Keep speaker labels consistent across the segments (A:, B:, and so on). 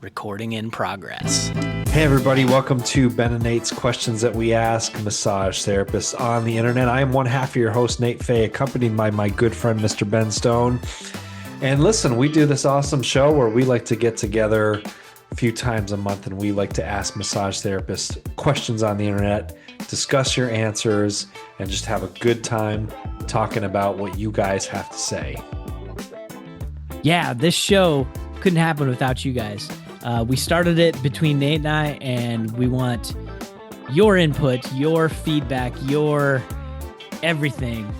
A: Recording in progress.
B: Hey everybody, welcome to Ben and Nate's Questions That We Ask Massage Therapists on the Internet. I am one half of your host, Nate Fay, accompanied by my good friend, Mr. Ben Stone. And listen, we do this awesome show where we like to get together a few times a month and we like to ask massage therapists questions on the internet, discuss your answers, and just have a good time talking about what you guys have to say.
A: Yeah, this show couldn't happen without you guys. We started it between Nate and I, and we want your input, your feedback, your everything.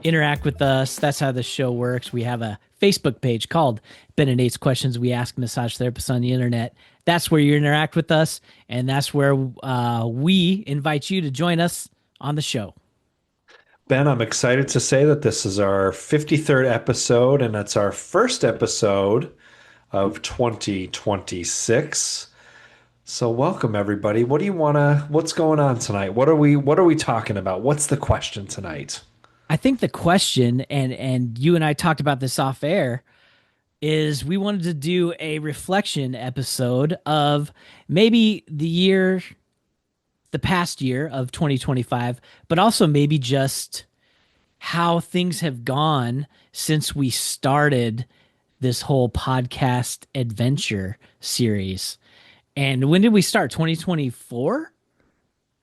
A: Interact with us. That's how this show works. We have a Facebook page called Ben and Nate's Questions We Ask Massage Therapists on the Internet. That's where you interact with us, and that's where we invite you to join us on the show.
B: Ben, I'm excited to say that this is our 53rd episode, and it's our first episode of 2026. So welcome everybody. What's going on tonight? What are we talking about? What's the question tonight?
A: I think the question, and you and I talked about this off air, is we wanted to do a reflection episode of maybe the past year of 2025, but also maybe just how things have gone since we started this whole podcast adventure series. And when did we start? 2024?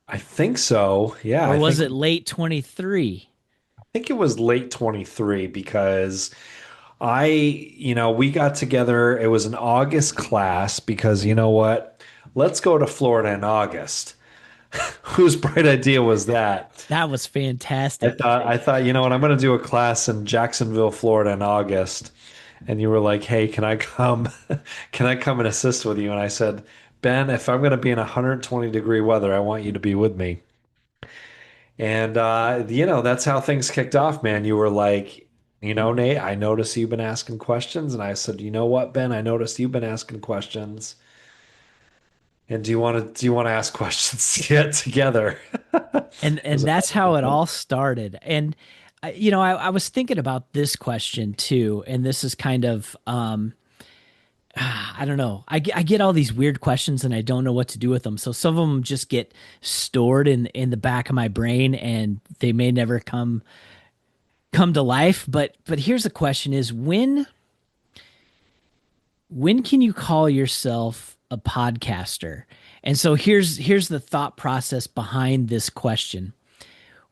B: I think so. Yeah.
A: Or was it late 23?
B: I think it was late 23 because we got together. It was an August class because you know what? Let's go to Florida in August. Whose bright idea was that?
A: That was fantastic.
B: I thought, you know what? I'm going to do a class in Jacksonville, Florida in August. And you were like, hey, can I come? Can I come and assist with you? And I said, Ben, if I'm going to be in 120-degree weather, I want you to be with me. And, that's how things kicked off, man. You were like, Nate, I noticed you've been asking questions. And I said, you know what, Ben, I noticed you've been asking questions. And do you want to ask questions yet together?
A: And that's how it all started. And I was thinking about this question too, and this is kind of I don't know. I get all these weird questions and I don't know what to do with them. So some of them just get stored in the back of my brain and they may never come to life. But here's the question: is when can you call yourself a podcaster? And so here's the thought process behind this question.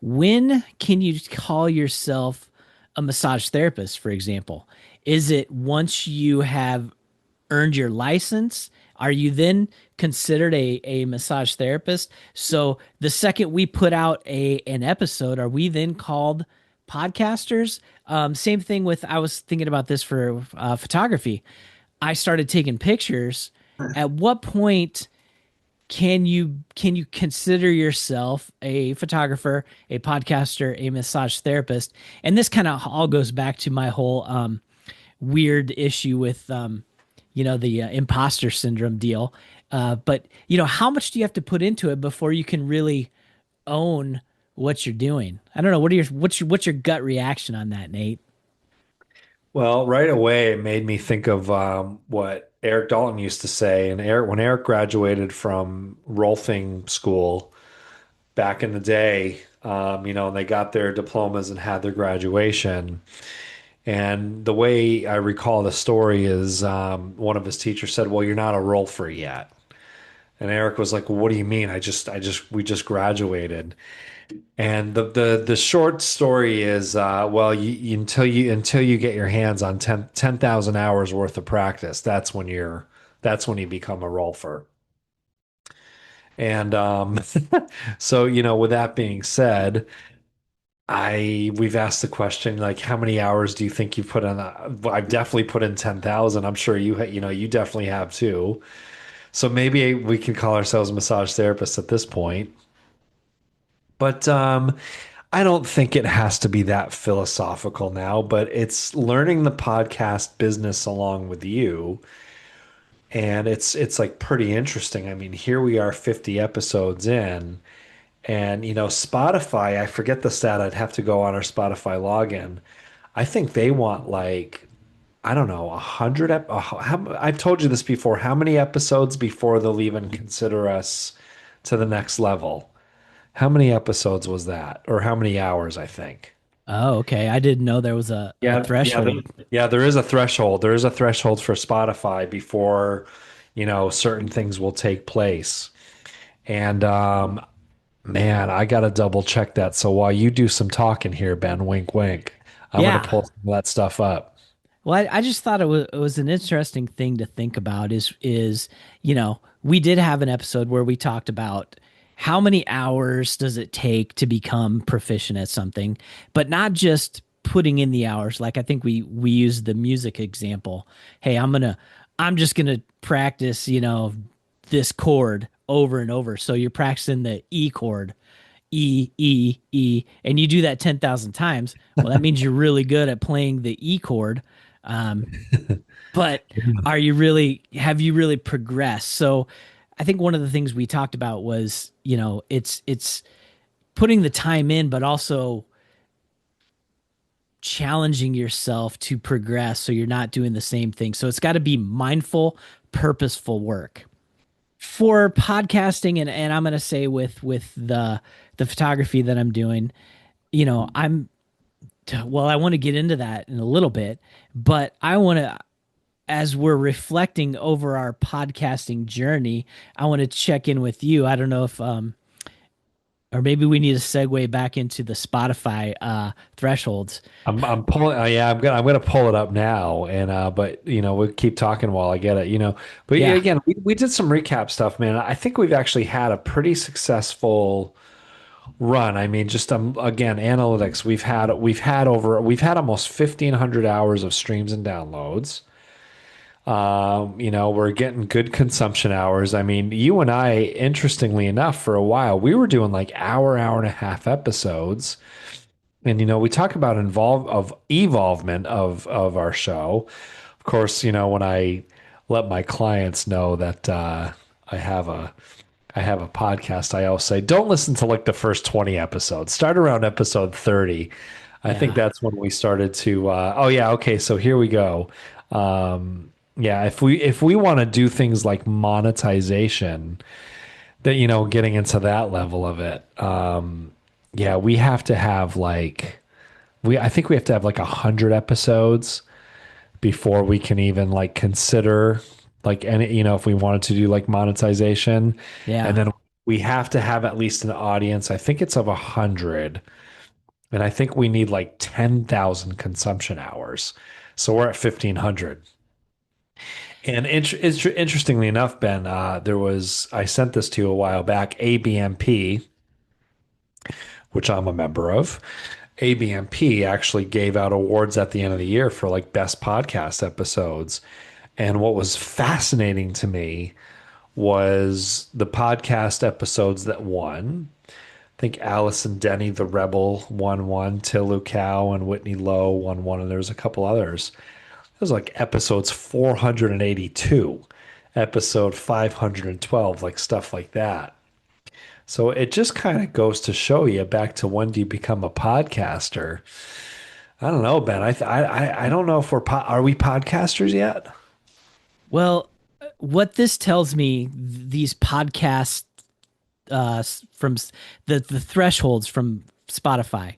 A: When can you call yourself a massage therapist, for example? Is it once you have earned your license? Are you then considered a massage therapist? So the second we put out an episode, are we then called podcasters? Same thing with, I was thinking about this for photography. I started taking pictures. At what point can you consider yourself a photographer, a podcaster, a massage therapist? And this kind of all goes back to my whole weird issue with the imposter syndrome deal. But how much do you have to put into it before you can really own what you're doing? I don't know. What's your gut reaction on that, Nate?
B: Well, right away, it made me think of what Eric Dalton used to say. And when Eric graduated from Rolfing School back in the day, and they got their diplomas and had their graduation. And the way I recall the story is one of his teachers said, "Well, you're not a Rolfer yet." And Eric was like, "Well, what do you mean? We just graduated." And the short story is, until you get your hands on 10,000 hours worth of practice, that's when you become a rolfer. And so, with that being said, we've asked the question, like, how many hours do you think you put in? I've definitely put in 10,000. I'm sure you definitely have too. So maybe we can call ourselves massage therapists at this point. But I don't think it has to be that philosophical now, but it's learning the podcast business along with you. And it's like pretty interesting. I mean, here we are 50 episodes in, and Spotify, I forget the stat, I'd have to go on our Spotify login. I think they want like I don't know, 100 I've told you this before. How many episodes before they'll even consider us to the next level? How many episodes was that? Or how many hours, I think?
A: Oh, okay. I didn't know there was a threshold.
B: Yeah, there is a threshold. There is a threshold for Spotify before, certain things will take place. And man, I gotta double check that. So while you do some talking here, Ben, wink, wink, I'm gonna
A: Yeah.
B: pull some of that stuff up.
A: Well, I just thought it was an interesting thing to think about we did have an episode where we talked about how many hours does it take to become proficient at something, but not just putting in the hours. Like I think we used the music example. Hey, I'm just gonna practice, this chord over and over. So you're practicing the E chord, E, E, E, and you do that 10,000 times. Well, that means you're really good at playing the E chord. Um, but have you really progressed? So I think one of the things we talked about was, it's putting the time in, but also challenging yourself to progress so you're not doing the same thing. So it's got to be mindful, purposeful work. For podcasting and I'm going to say with the photography that I'm doing, I'm well, I want to get into that in a little bit, but I want to, as we're reflecting over our podcasting journey, I want to check in with you. I don't know if, or maybe we need to segue back into the Spotify thresholds.
B: I'm pulling. Yeah, I'm gonna pull it up now, and but we'll keep talking while I get it. But yeah,
A: Yeah,
B: again, we did some recap stuff, man. I think we've actually had a pretty successful run. I mean, just again, analytics. We've had almost 1,500 hours of streams and downloads. We're getting good consumption hours. I mean, you and I, interestingly enough, for a while, we were doing like hour and a half episodes. And we talk about evolvement of our show. Of course, when I let my clients know that I have a I have a podcast, I always say, don't listen to like the first 20 episodes. Start around episode 30. I think
A: yeah.
B: that's when we started to oh yeah, okay, so here we go. Yeah, if we want to do things like monetization, that getting into that level of it, yeah, we have to have like I think we have to have like 100 episodes before we can even like consider like any if we wanted to do like monetization, and
A: Yeah.
B: then we have to have at least an audience. I think it's of 100, and I think we need like 10,000 consumption hours. So we're at 1,500. And interestingly enough, Ben, I sent this to you a while back, ABMP, which I'm a member of. ABMP actually gave out awards at the end of the year for like best podcast episodes. And what was fascinating to me was the podcast episodes that won. I think Allison Denny, the Rebel, won one. Till Lucow and Whitney Lowe won one, and there was a couple others. It was like episodes 482, episode 512, like stuff like that. So it just kind of goes to show you back to when do you become a podcaster? I don't know, Ben. I don't know if are we podcasters yet?
A: Well, what this tells me, these podcasts from the thresholds from Spotify,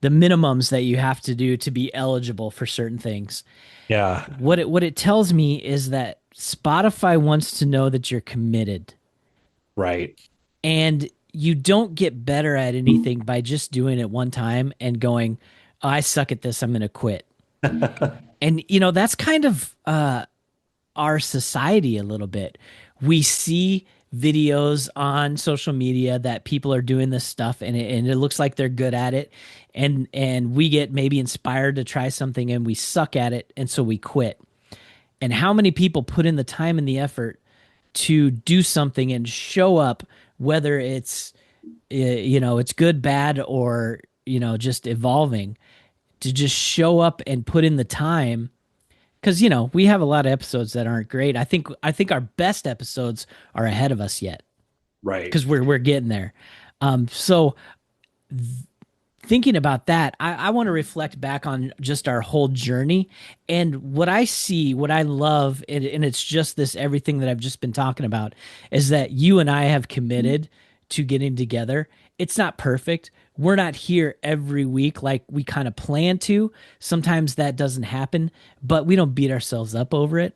A: the minimums that you have to do to be eligible for certain things.
B: Yeah,
A: What it tells me is that Spotify wants to know that you're committed,
B: right.
A: and you don't get better at anything by just doing it one time and going, oh, I suck at this, I'm going to quit. And that's kind of our society a little bit. We see videos on social media that people are doing this stuff, and it looks like they're good at it, and we get maybe inspired to try something and we suck at it, and so we quit. And how many people put in the time and the effort to do something and show up, whether it's good, bad, or just evolving, to just show up and put in the time, because we have a lot of episodes that aren't great. I think our best episodes are ahead of us yet,
B: Right.
A: because we're getting there. So thinking about that, I want to reflect back on just our whole journey and what I see, what I love, and it's just this everything that I've just been talking about is that you and I have committed to getting together. It's not perfect. We're not here every week like we kind of plan to. Sometimes that doesn't happen, but we don't beat ourselves up over it.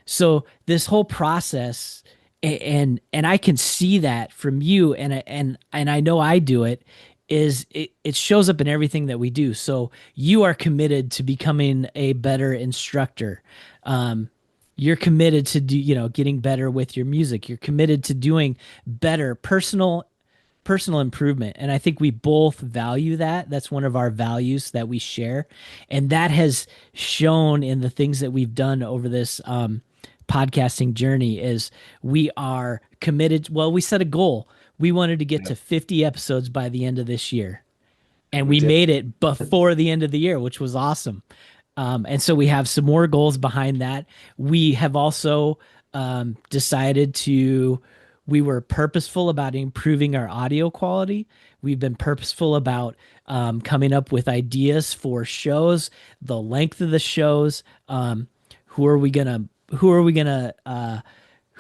A: So this whole process, and I can see that from you, and I know I do it. It shows up in everything that we do. So you are committed to becoming a better instructor. You're committed to getting better with your music. You're committed to doing better personal improvement. And I think we both value that. That's one of our values that we share. And that has shown in the things that we've done over this podcasting journey is we are committed. Well, we set a goal. We wanted to get
B: Yeah,
A: to 50 episodes by the end of this year. And
B: we
A: we
B: did.
A: made it before the end of the year, which was awesome. And so we have some more goals behind that. We have also decided to, we were purposeful about improving our audio quality. We've been purposeful about coming up with ideas for shows, the length of the shows. Who are we gonna, who are we gonna,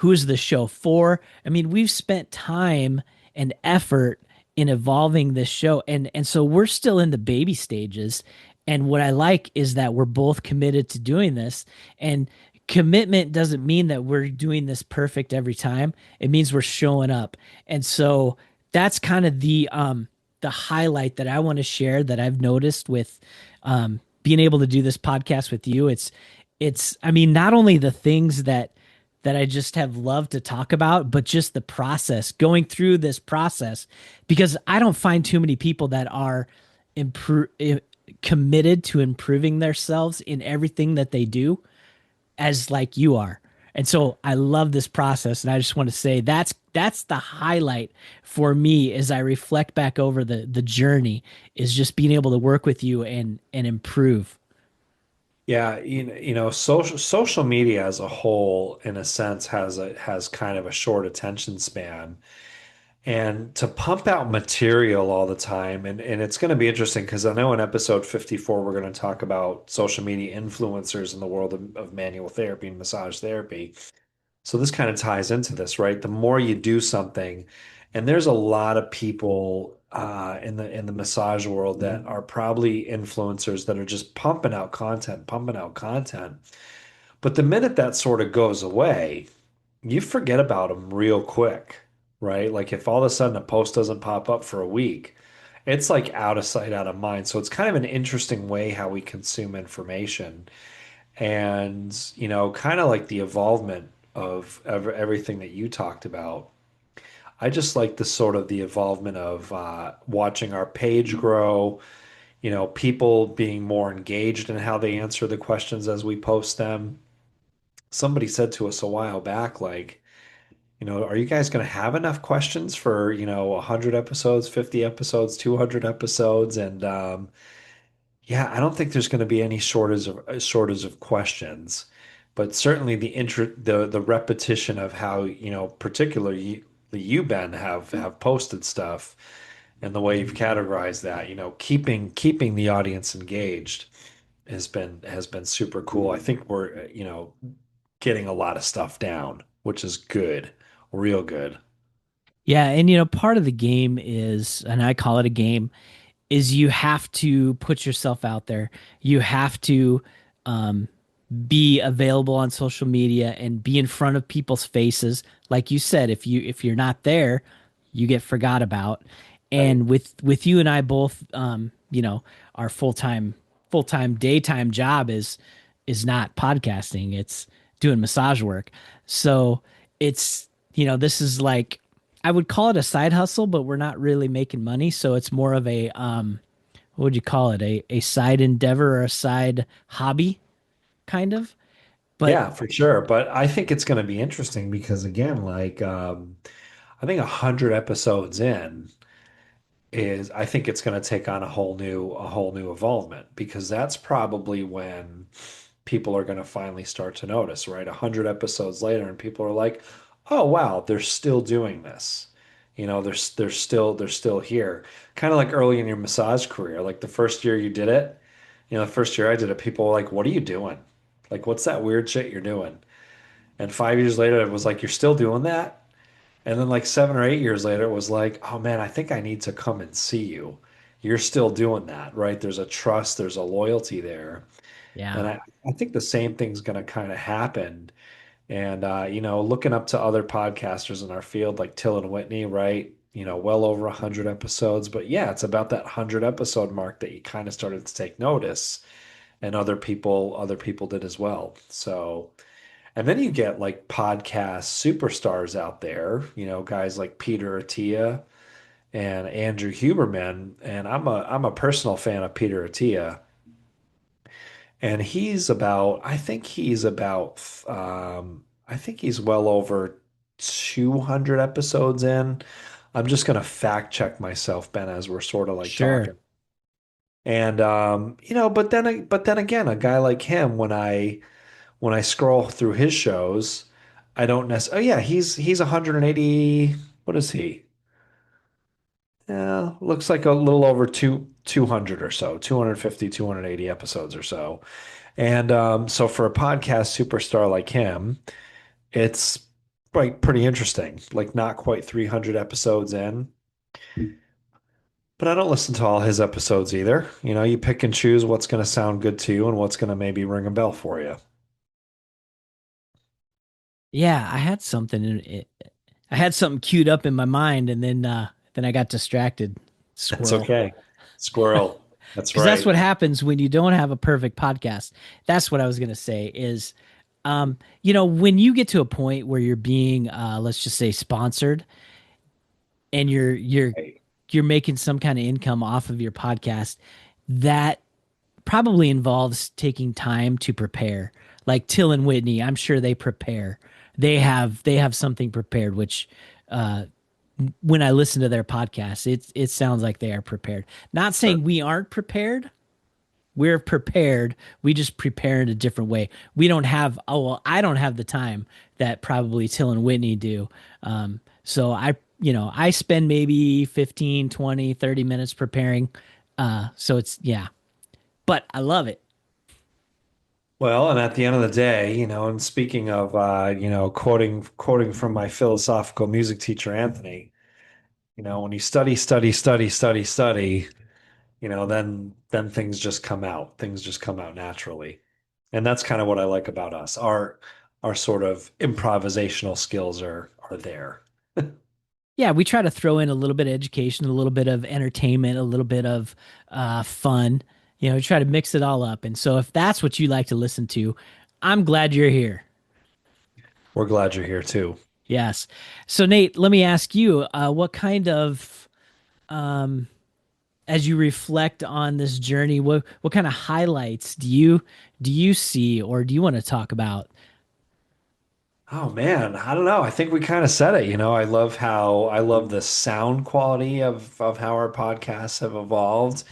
A: who is the show for? I mean, we've spent time and effort in evolving this show, and so we're still in the baby stages. And what I like is that we're both committed to doing this. And commitment doesn't mean that we're doing this perfect every time. It means we're showing up. And so that's kind of the highlight that I want to share that I've noticed with being able to do this podcast with you. It's I mean, not only the things that I just have loved to talk about, but just the process, going through this process, because I don't find too many people that are improve committed to improving themselves in everything that they do as like you are. And so I love this process, and I just want to say that's the highlight for me as I reflect back over the journey is just being able to work with you and improve.
B: Yeah, social media as a whole, in a sense, has kind of a short attention span. And to pump out material all the time, and it's going to be interesting because I know in episode 54 we're going to talk about social media influencers in the world of manual therapy and massage therapy. So this kind of ties into this, right? The more you do something, and there's a lot of people in the massage world that are probably influencers that are just pumping out content, pumping out content. But the minute that sort of goes away, you forget about them real quick, right? Like if all of a sudden a post doesn't pop up for a week, it's like out of sight, out of mind. So it's kind of an interesting way how we consume information and, kind of like the evolvement of everything that you talked about. I just like the sort of the evolvement of watching our page grow, people being more engaged in how they answer the questions as we post them. Somebody said to us a while back, like, are you guys going to have enough questions for, 100 episodes, 50 episodes, 200 episodes? And yeah, I don't think there's going to be any shortage of questions, but certainly the repetition of how, particularly you, Ben, have posted stuff and the way you've categorized that, keeping the audience engaged has been super cool. I think we're, getting a lot of stuff down, which is good, real good.
A: Yeah, and part of the game is, and I call it a game, is you have to put yourself out there. You have to um, be available on social media and be in front of people's faces. Like you said, if you're not there, you get forgot about.
B: Right.
A: And with you and I both, our full time daytime job is not podcasting. It's doing massage work. So it's this is like I would call it a side hustle, but we're not really making money. So it's more of a what would you call it? A side endeavor or a side hobby, kind of. But
B: Yeah, for sure. But I think it's going to be interesting because again, like I think 100 episodes in is I think it's going to take on a whole new involvement because that's probably when people are going to finally start to notice, right? 100 episodes later and people are like, "Oh wow, they're still doing this." they're still here. Kind of like early in your massage career. Like the first year you did it, the first year I did it, people were like, "What are you doing? Like, what's that weird shit you're doing?" And 5 years later, it was like, "You're still doing that?" And then like 7 or 8 years later, it was like, "Oh man, I think I need to come and see you. You're still doing that, right?" There's a trust, there's a loyalty there. And
A: Yeah.
B: I think the same thing's going to kind of happen. And, looking up to other podcasters in our field like Till and Whitney, right? Well over 100 episodes. But yeah, it's about that 100 episode mark that you kind of started to take notice. And other people did as well. So, and then you get like podcast superstars out there, guys like Peter Attia and Andrew Huberman. And I'm a personal fan of Peter Attia. And I think he's well over 200 episodes in. I'm just going to fact check myself, Ben, as we're sort of like
A: Sure.
B: talking. And but then again, a guy like him, when I scroll through his shows, I don't necessarily. Oh yeah, he's 180. What is he? Yeah, looks like a little over 200 or so, 250, 280 episodes or so. And so for a podcast superstar like him, it's like pretty interesting. Like not quite 300 episodes in, but I don't listen to all his episodes either. You pick and choose what's going to sound good to you and what's going to maybe ring a bell for you.
A: Yeah, I had something in it. I had something queued up in my mind and then I got distracted.
B: That's
A: Squirrel.
B: okay. Squirrel. That's
A: Because that's
B: right.
A: what happens when you don't have a perfect podcast. That's what I was gonna say is when you get to a point where you're being let's just say sponsored and
B: Right.
A: you're making some kind of income off of your podcast, that probably involves taking time to prepare. Like Till and Whitney, I'm sure they prepare. They have something prepared, which when I listen to their podcast, it sounds like they are prepared. Not
B: Sure.
A: saying we aren't prepared. We're prepared. We just prepare in a different way. We don't have, oh, well, I don't have the time that probably Till and Whitney do. So I spend maybe 15, 20, 30 minutes preparing. So it's, yeah, but I love it.
B: Well, and at the end of the day, and speaking of, quoting from my philosophical music teacher, Anthony, when you study, study, study, study, study, then things just come out. Things just come out naturally. And that's kind of what I like about us. Our sort of improvisational skills are there.
A: Yeah, we try to throw in a little bit of education, a little bit of entertainment, a little bit of fun. Try to mix it all up. And so if that's what you like to listen to, I'm glad you're here.
B: We're glad you're here too.
A: Yes. So Nate, let me ask you, what kind of as you reflect on this journey, what kind of highlights do you see or do you want to talk about?
B: Oh man, I don't know. I think we kind of said it. I love the sound quality of how our podcasts have evolved.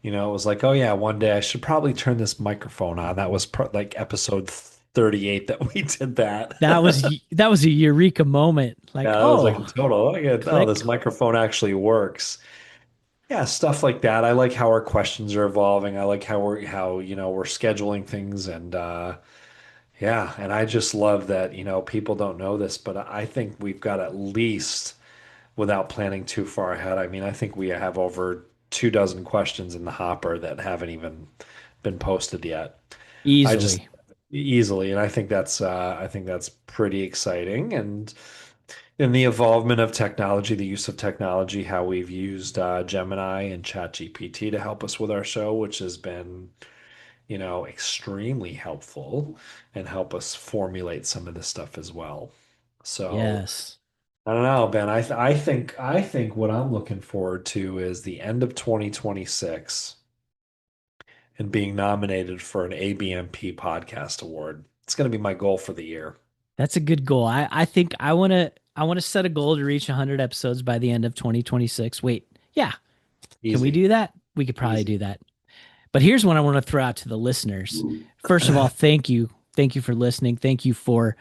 B: It was like, oh yeah, one day I should probably turn this microphone on. That was like episode 38 that we did that.
A: That was a eureka moment. Like,
B: Yeah, that was like a
A: oh,
B: total. Oh,
A: click.
B: this microphone actually works. Yeah, stuff like that. I like how our questions are evolving. I like how we're scheduling things and yeah, and I just love that, people don't know this, but I think we've got at least without planning too far ahead. I mean, I think we have over 2 dozen questions in the hopper that haven't even been posted yet. I just
A: Easily.
B: easily, and I think that's pretty exciting. And in the evolvement of technology, the use of technology, how we've used Gemini and ChatGPT to help us with our show, which has been, extremely helpful and help us formulate some of this stuff as well. So
A: Yes.
B: I don't know, Ben. I think what I'm looking forward to is the end of 2026 and being nominated for an ABMP podcast award. It's going to be my goal for the year.
A: That's a good goal. I think I want to set a goal to reach 100 episodes by the end of 2026. Wait. Yeah. Can we
B: Easy,
A: do that? We could probably do
B: easy.
A: that. But here's what I want to throw out to the listeners. First of all, thank you. Thank you for listening. Thank you for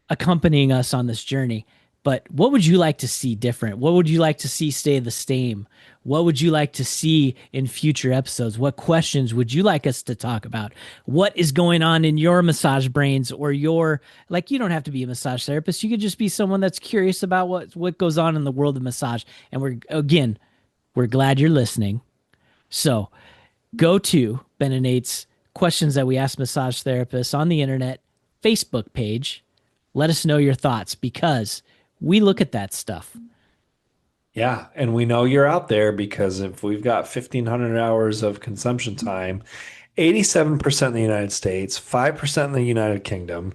A: accompanying us on this journey. But what would you like to see different? What would you like to see stay the same? What would you like to see in future episodes? What questions would you like us to talk about? What is going on in your massage brains or your, like, you don't have to be a massage therapist. You could just be someone that's curious about what goes on in the world of massage. And we're glad you're listening. So go to Ben and Nate's questions that we ask massage therapists on the internet Facebook page. Let us know your thoughts because we look at that stuff.
B: Yeah, and we know you're out there because if we've got 1,500 hours of consumption time, 87% in the United States, 5% in the United Kingdom,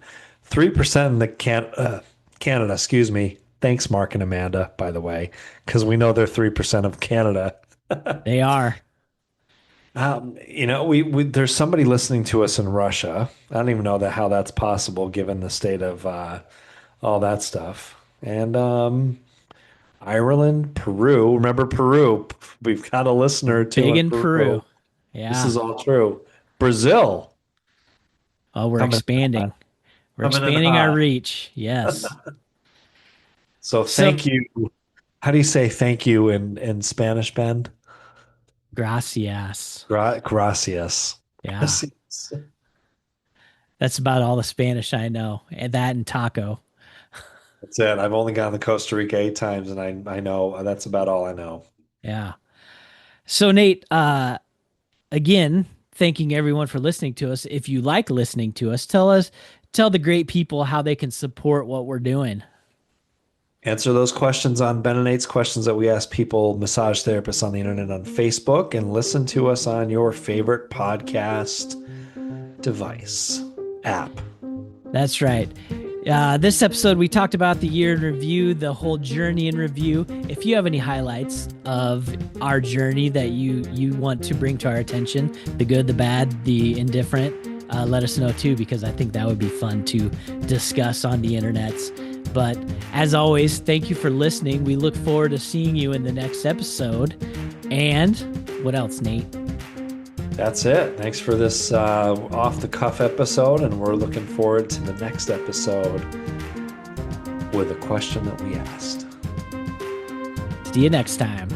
B: 3% in the Canada, excuse me. Thanks, Mark and Amanda, by the way, because we know they're 3% of Canada.
A: They are.
B: We there's somebody listening to us in Russia. I don't even know how that's possible given the state of all that stuff. And Ireland, Peru. Remember Peru? We've got a listener too
A: Big
B: in
A: in Peru.
B: Peru. This
A: Yeah.
B: is all true. Brazil
A: Oh, we're
B: coming
A: expanding. We're
B: coming in
A: expanding our
B: hot.
A: reach. Yes.
B: So
A: So,
B: thank you. How do you say thank you in Spanish, Ben?
A: gracias.
B: Gracias.
A: Yeah.
B: Gracias.
A: That's about all the Spanish I know. And that and taco.
B: That's it. I've only gone to Costa Rica 8 times, and I know that's about all I know.
A: Yeah. So, Nate, again, thanking everyone for listening to us. If you like listening to us, tell the great people how they can support what we're doing.
B: Answer those questions on Ben and Nate's questions that we ask people, massage therapists on the internet on Facebook, and listen to us on your favorite podcast device app.
A: That's right. This episode, we talked about the year in review, the whole journey in review. If you have any highlights of our journey that you want to bring to our attention, the good, the bad, the indifferent, let us know too, because I think that would be fun to discuss on the internets. But as always, thank you for listening. We look forward to seeing you in the next episode. And what else, Nate?
B: That's it. Thanks for this off the cuff episode, and we're looking forward to the next episode with a question that we asked.
A: See you next time.